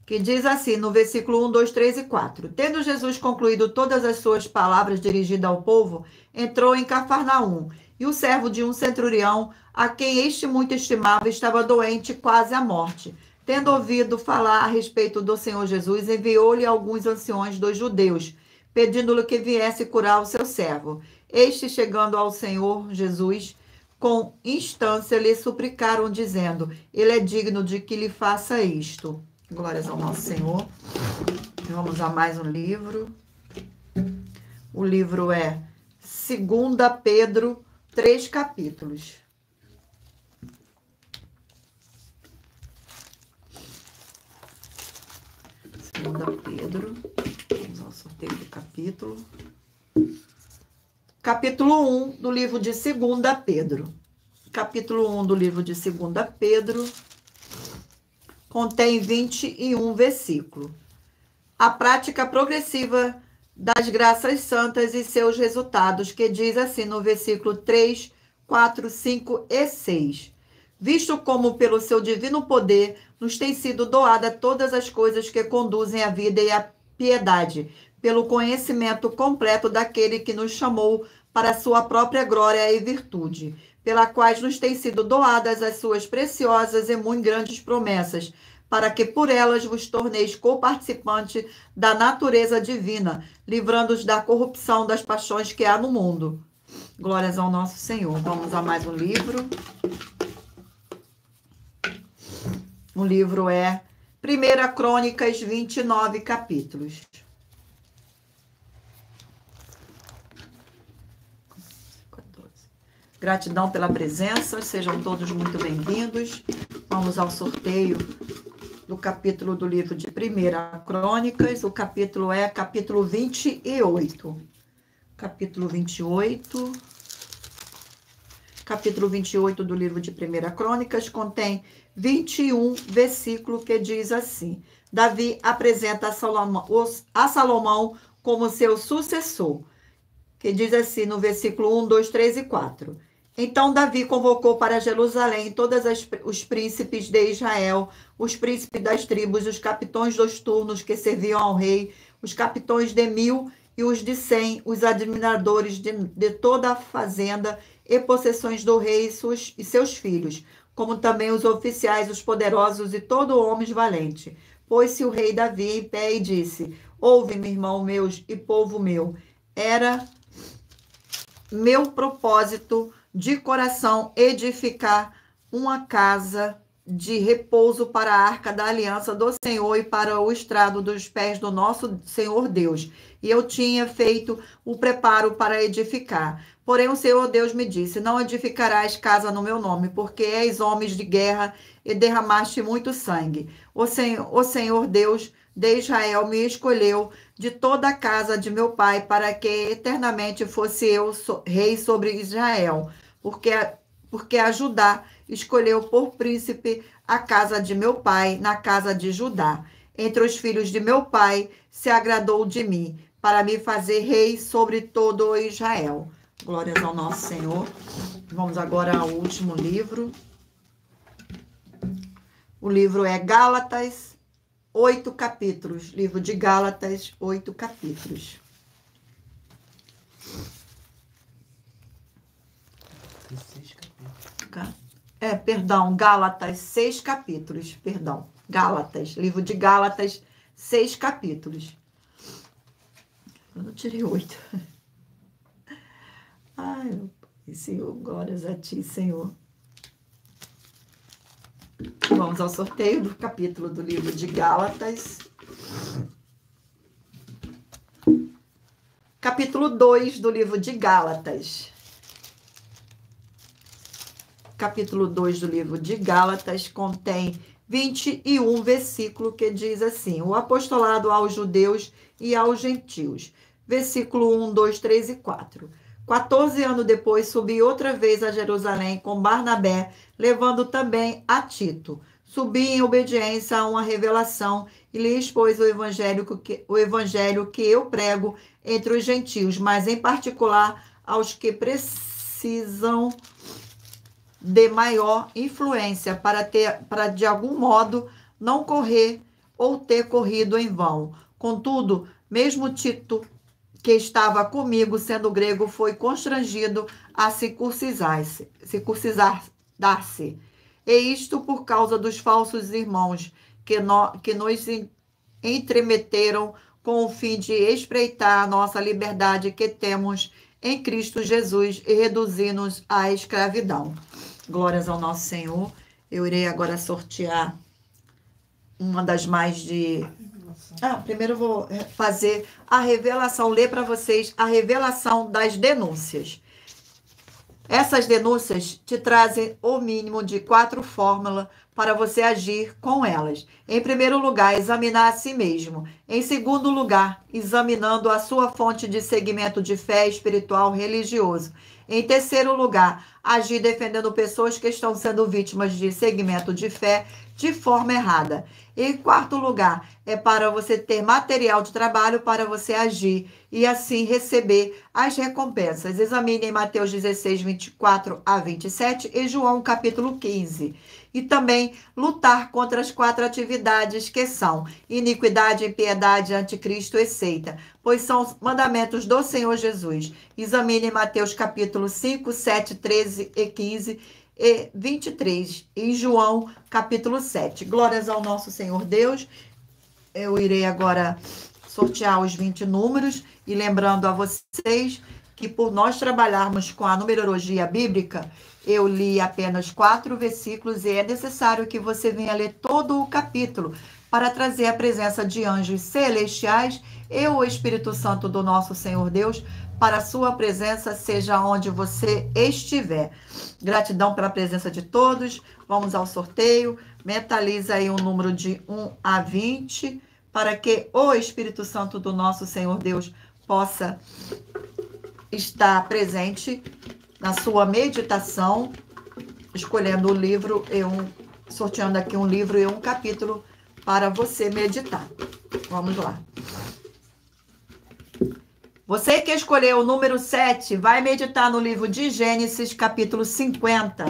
que diz assim no versículo 1, 2, 3 e 4. Tendo Jesus concluído todas as suas palavras dirigidas ao povo, entrou em Cafarnaum, e o servo de um centurião, a quem este muito estimava, estava doente quase à morte. Tendo ouvido falar a respeito do Senhor Jesus, enviou-lhe alguns anciões dos judeus, pedindo-lhe que viesse curar o seu servo. Este, chegando ao Senhor Jesus, com instância lhe suplicaram, dizendo: ele é digno de que lhe faça isto. Glórias ao nosso Senhor. Vamos a mais um livro. O livro é 2 Pedro, 3 capítulos. 2 Pedro. Vamos ao sorteio do capítulo. Capítulo 1 do livro de 2 Pedro. Capítulo 1 do livro de 2 Pedro contém 21 versículos. A prática progressiva das graças santas e seus resultados, que diz assim no versículo 3, 4, 5 e 6. Visto como pelo seu divino poder nos tem sido doada todas as coisas que conduzem à vida e à piedade, pelo conhecimento completo daquele que nos chamou para a sua própria glória e virtude, pela quais nos têm sido doadas as suas preciosas e muito grandes promessas, para que por elas vos torneis coparticipante da natureza divina, livrando-os da corrupção das paixões que há no mundo. Glórias ao nosso Senhor. Vamos a mais um livro. O livro é 1 Crônicas, 29 capítulos. Gratidão pela presença, sejam todos muito bem-vindos. Vamos ao sorteio do capítulo do livro de 1 Crônicas. O capítulo é capítulo 28. Capítulo 28. Capítulo 28 do livro de 1 Crônicas contém 21 versículos que diz assim: Davi apresenta a Salomão como seu sucessor, que diz assim no versículo 1, 2, 3 e 4. Então Davi convocou para Jerusalém todos os príncipes de Israel, os príncipes das tribos, os capitões dos turnos que serviam ao rei, os capitões de 1000 e os de 100, os administradores de toda a fazenda e possessões do rei e seus filhos, como também os oficiais, os poderosos e todo homem valente. Pôs-se o rei Davi em pé e disse: Ouve-me, irmão meus e povo meu, era meu propósito de coração edificar uma casa de repouso para a arca da aliança do Senhor e para o estrado dos pés do nosso Senhor Deus. E eu tinha feito o preparo para edificar. Porém, o Senhor Deus me disse: Não edificarás casa no meu nome, porque és homens de guerra e derramaste muito sangue. O Senhor Deus de Israel me escolheu de toda a casa de meu pai para que eternamente fosse eu rei sobre Israel, porque a Judá escolheu por príncipe a casa de meu pai na casa de Judá. Entre os filhos de meu pai se agradou de mim, para me fazer rei sobre todo o Israel. Glórias ao nosso Senhor. Vamos agora ao último livro. O livro é Gálatas, 8 capítulos. Livro de Gálatas, 8 capítulos. Gálatas, 6 capítulos. Gálatas, livro de Gálatas, 6 capítulos. Eu não tirei 8. Ai, meu Pai, Senhor, glórias a Ti, Senhor. Vamos ao sorteio do capítulo do livro de Gálatas. Capítulo 2 do livro de Gálatas. Capítulo 2 do livro de Gálatas contém 21 versículos que diz assim: o apostolado aos judeus e aos gentios. Versículo 1, 2, 3 e 4. 14 anos depois, subi outra vez a Jerusalém com Barnabé, levando também a Tito. Subi em obediência a uma revelação e lhe expôs o evangelho que eu prego entre os gentios, mas em particular aos que precisam de maior influência para de algum modo não correr ou ter corrido em vão. Contudo, mesmo Tito, que estava comigo, sendo grego, foi constrangido a circuncidar-se. E isto por causa dos falsos irmãos que nos entremeteram com o fim de espreitar a nossa liberdade que temos em Cristo Jesus e reduzir-nos à escravidão. Glórias ao nosso Senhor. Eu irei agora sortear uma das mais de... primeiro eu vou fazer a revelação, ler para vocês a revelação das denúncias. Essas denúncias te trazem o mínimo de 4 fórmulas para você agir com elas. Em primeiro lugar, examinar a si mesmo. Em segundo lugar, examinando a sua fonte de segmento de fé espiritual religioso. Em terceiro lugar, agir defendendo pessoas que estão sendo vítimas de segmento de fé de forma errada. Em quarto lugar, é para você ter material de trabalho para você agir e assim receber as recompensas. Examine em Mateus 16, 24 a 27 e João capítulo 15. E também lutar contra as 4 atividades que são iniquidade, impiedade, anticristo e seita, pois são os mandamentos do Senhor Jesus. Examine em Mateus capítulo 5, 7, 13 e 15 e 23 e João capítulo 7. Glórias ao nosso Senhor Deus. Eu irei agora sortear os 20 números e lembrando a vocês que por nós trabalharmos com a numerologia bíblica, eu li apenas 4 versículos e é necessário que você venha ler todo o capítulo para trazer a presença de anjos celestiais e o Espírito Santo do nosso Senhor Deus para a sua presença, seja onde você estiver. Gratidão pela presença de todos. Vamos ao sorteio. Mentaliza aí um número de 1 a 20 para que o Espírito Santo do nosso Senhor Deus possa estar presente na sua meditação, escolhendo o livro sorteando aqui um livro e um capítulo para você meditar. Vamos lá. Você que escolheu o número 7, vai meditar no livro de Gênesis, capítulo 50.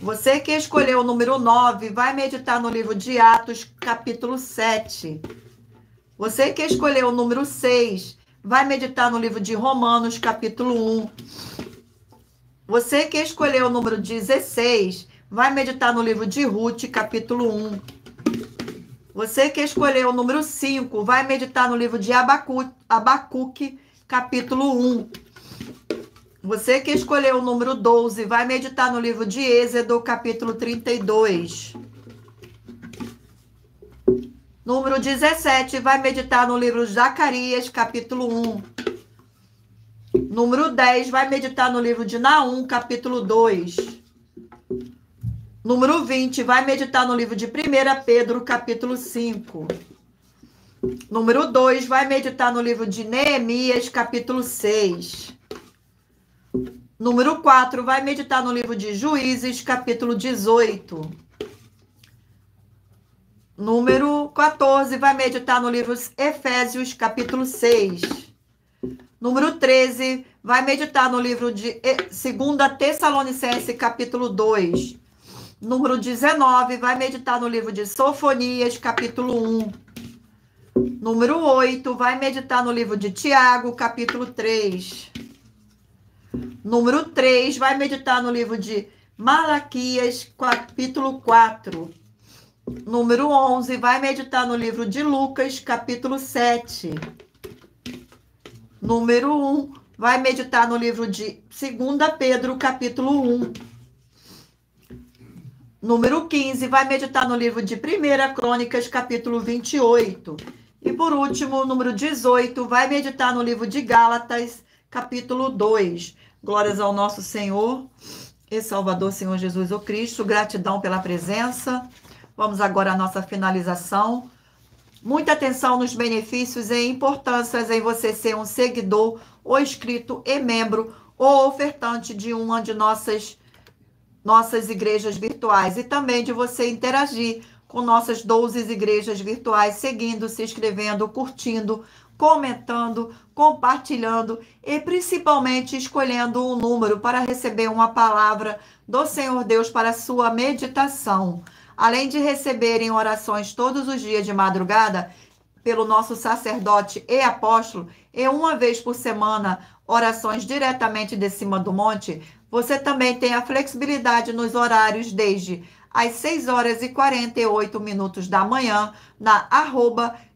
Você que escolheu o número 9, vai meditar no livro de Atos, capítulo 7. Você que escolheu o número 6, vai meditar no livro de Romanos, capítulo 1. Você que escolheu o número 16, vai meditar no livro de Ruth, capítulo 1. Você que escolheu o número 5, vai meditar no livro de Abacuque, capítulo 1. Você que escolheu o número 12, vai meditar no livro de Êxodo, capítulo 32. Número 17, vai meditar no livro de Zacarias, capítulo 1. Número 10, vai meditar no livro de Naum, capítulo 2. Número 20, vai meditar no livro de 1 Pedro, capítulo 5. Número 2, vai meditar no livro de Neemias, capítulo 6. Número 4, vai meditar no livro de Juízes, capítulo 18. Número 14, vai meditar no livro Efésios, capítulo 6. Número 13, vai meditar no livro de 2 Tessalonicenses, capítulo 2. Número 19, vai meditar no livro de Sofonias, capítulo 1. Número 8, vai meditar no livro de Tiago, capítulo 3. Número 3, vai meditar no livro de Malaquias, capítulo 4. Número 11, vai meditar no livro de Lucas, capítulo 7. Número 1, vai meditar no livro de 2 Pedro, capítulo 1. Número 15, vai meditar no livro de 1 Crônicas, capítulo 28. E por último, número 18, vai meditar no livro de Gálatas, capítulo 2. Glórias ao nosso Senhor e Salvador, Senhor Jesus o Cristo. Gratidão pela presença. Vamos agora à nossa finalização. Muita atenção nos benefícios e importâncias em você ser um seguidor, ou inscrito e membro, ou ofertante de uma de nossas igrejas virtuais. E também de você interagir com nossas 12 igrejas virtuais, seguindo, se inscrevendo, curtindo, comentando, compartilhando e principalmente escolhendo um número para receber uma palavra do Senhor Deus para a sua meditação. Além de receberem orações todos os dias de madrugada pelo nosso sacerdote e apóstolo, e uma vez por semana orações diretamente de cima do monte, você também tem a flexibilidade nos horários desde às 6h48 da manhã na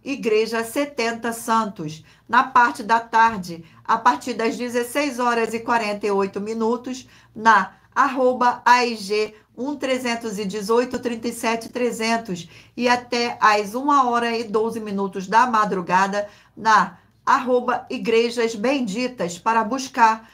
@Igreja 70 Santos. Na parte da tarde, a partir das 16h48 na @AIG 1318 37 300 e até às 1h12 da madrugada na @Igrejas Benditas para buscar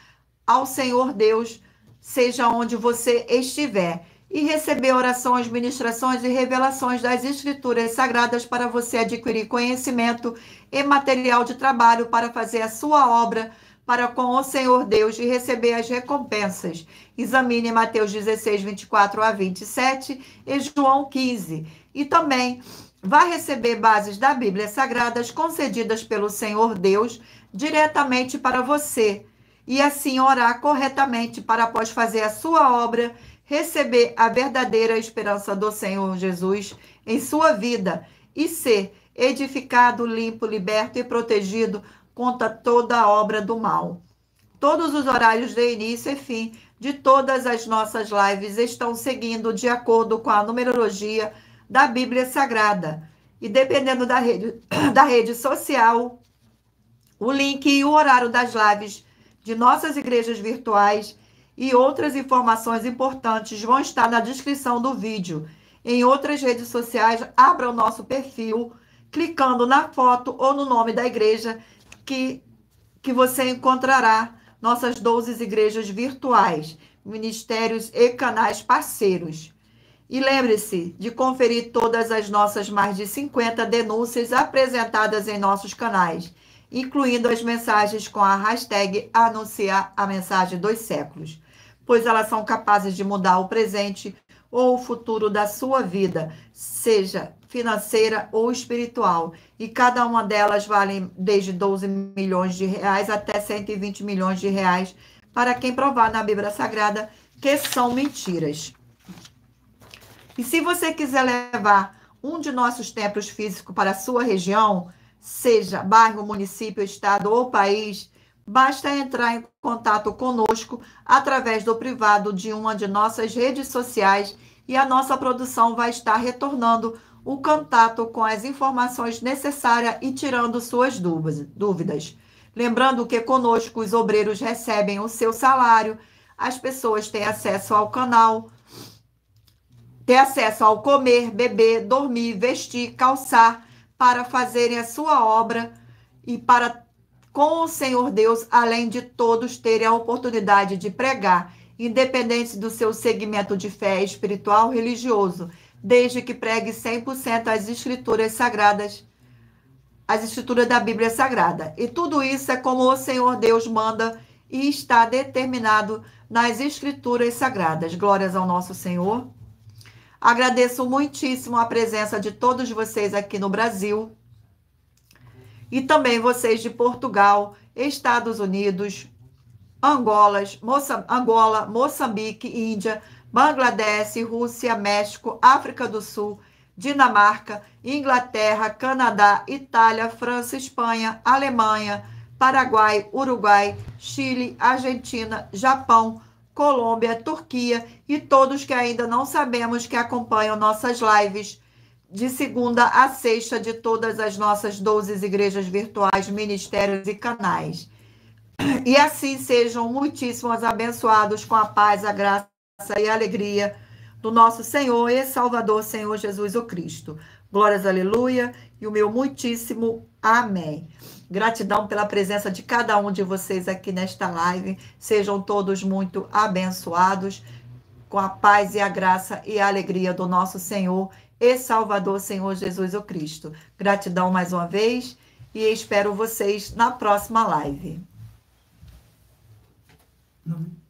ao Senhor Deus, seja onde você estiver, e receber orações, ministrações e revelações das Escrituras Sagradas para você adquirir conhecimento e material de trabalho para fazer a sua obra para com o Senhor Deus e receber as recompensas. Examine Mateus 16, 24 a 27 e João 15. E também vai receber bases da Bíblia Sagradas concedidas pelo Senhor Deus diretamente para você. E assim orar corretamente para, após fazer a sua obra, receber a verdadeira esperança do Senhor Jesus em sua vida e ser edificado, limpo, liberto e protegido contra toda a obra do mal. Todos os horários de início e fim de todas as nossas lives estão seguindo de acordo com a numerologia da Bíblia Sagrada. E dependendo da rede social, o link e o horário das lives de nossas igrejas virtuais e outras informações importantes vão estar na descrição do vídeo. Em outras redes sociais, abra o nosso perfil, clicando na foto ou no nome da igreja que você encontrará nossas 12 igrejas virtuais, ministérios e canais parceiros. E lembre-se de conferir todas as nossas mais de 50 denúncias apresentadas em nossos canais, incluindo as mensagens com a hashtag Anunciar a Mensagem dos Séculos, pois elas são capazes de mudar o presente ou o futuro da sua vida, seja financeira ou espiritual. E cada uma delas vale desde 12 milhões de reais até 120 milhões de reais para quem provar na Bíblia Sagrada que são mentiras. E se você quiser levar um de nossos templos físicos para a sua região, seja bairro, município, estado ou país, basta entrar em contato conosco através do privado de uma de nossas redes sociais e a nossa produção vai estar retornando o contato com as informações necessárias e tirando suas dúvidas. Lembrando que conosco os obreiros recebem o seu salário, as pessoas têm acesso ao canal, têm acesso ao comer, beber, dormir, vestir, calçar, para fazerem a sua obra e para, com o Senhor Deus, além de todos terem a oportunidade de pregar, independente do seu segmento de fé espiritual, religioso, desde que pregue 100% as escrituras sagradas, as escrituras da Bíblia Sagrada. E tudo isso é como o Senhor Deus manda e está determinado nas escrituras sagradas. Glórias ao nosso Senhor. Agradeço muitíssimo a presença de todos vocês aqui no Brasil e também vocês de Portugal, Estados Unidos, Angola, Moçambique, Índia, Bangladesh, Rússia, México, África do Sul, Dinamarca, Inglaterra, Canadá, Itália, França, Espanha, Alemanha, Paraguai, Uruguai, Chile, Argentina, Japão, Colômbia, Turquia e todos que ainda não sabemos que acompanham nossas lives de segunda a sexta de todas as nossas 12 igrejas virtuais, ministérios e canais. E assim sejam muitíssimos abençoados com a paz, a graça e a alegria do nosso Senhor e Salvador, Senhor Jesus o Cristo. Glórias, aleluia, e o meu muitíssimo amém. Gratidão pela presença de cada um de vocês aqui nesta live. Sejam todos muito abençoados com a paz e a graça e a alegria do nosso Senhor e Salvador, Senhor Jesus o Cristo. Gratidão mais uma vez e espero vocês na próxima live. Não.